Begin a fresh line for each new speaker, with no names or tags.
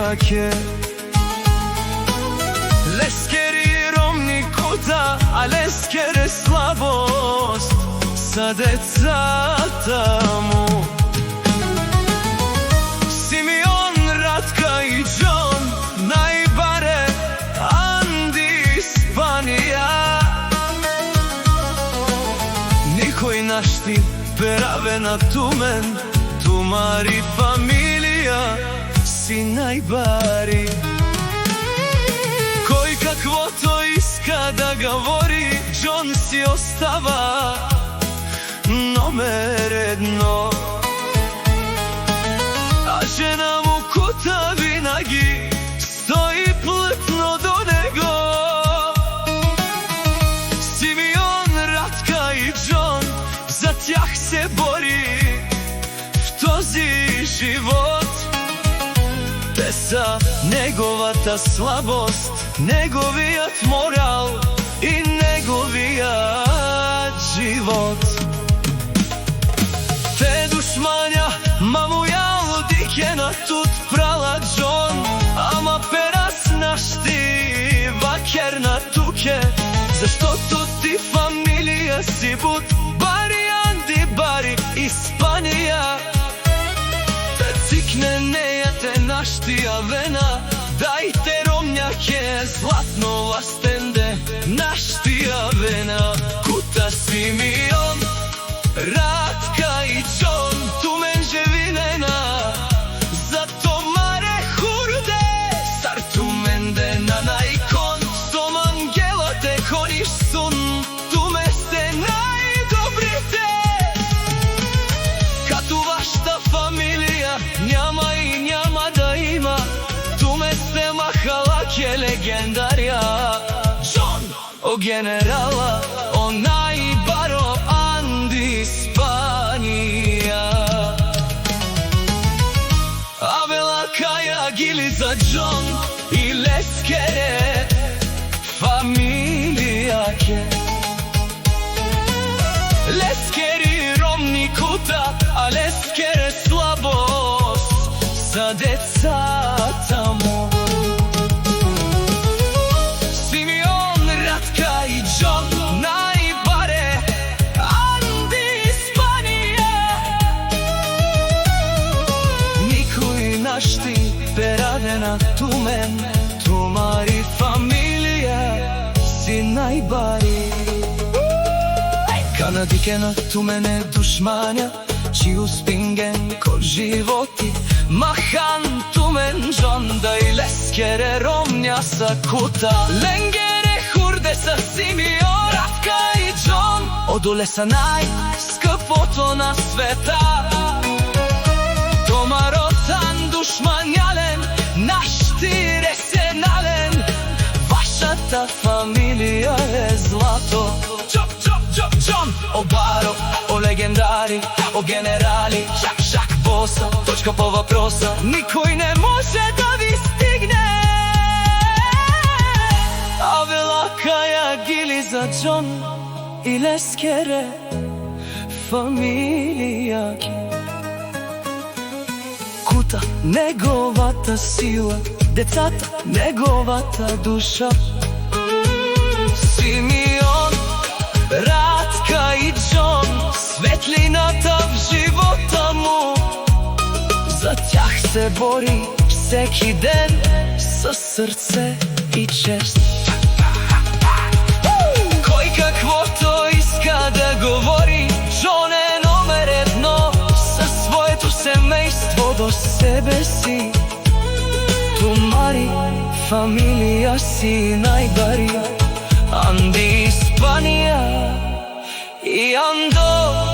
familijaке. Leskeri Romni kuta, a leskere slabost sa decata mu. Simeon, Ratka i John, najbare Andi Spanija. Nikoj našti perave na tumen, tumari familija si najbari. Koj kakvo to iska da govori, John si ostava номер едно. А žena mu kuta винаги стои плътно до него. Симеон, Ратка и Джон, за тях се бори в този живот. Те са неговата слабост, неговият морал и неговият живот. Те душмања, маму јал дикена тут прала Джон, ама перас нашти вакерна туке, заштото ти фамилија си буд, бари Анди, бари Испанија. Те цикне нејате наштија вена, дајте ромњаке златно ластенде, наштија вена. Кута Симеон, Ратка и Джон, тумен живинена, зато маре хурде, стар тумен дена најкон, сом ангелате ходиш сун, туме сте најдобрите. Кату вашта фамилија няма и няма да има, туме сте махалаке легендарија. Джон, о генерала, о најбаро Анди Испанија. Авела Каја гили за Джон и лескере фамилијаке. Лескери Ромни кута, а лескере слабост за децата му. Симеон, Ратка и Джон, најбаре Анди Испанија. Никој нашти перадена тумен, тумари фамилија си најбари. Канадикена тумене душмања, чиу спинген ко животи, махан тумен Джон, да и лескере ромња са кута. Ленгере хурде са Симеон, Ратка и Джон, одоле са најскъпото на света. Томаротан душмањален, нашти ресенален, вашата фамилија е злато. Джон, о баро, о легендари, о генерали, Жак Боса, точка по въпроса, никой не може да ви стигне. Авела Каја гили за Джон и лескере фамилијаке. Кута, неговата сила, децата, неговата душа. Симеон, Ратка и Джон, светлината в живота му. За тях се бори всеки ден със сърце и чест. Кой каквото иска да говори, Джон е номер едно, със своето семейство до себе си. Тумари фамилија си најбари, Анди Испанија и Андо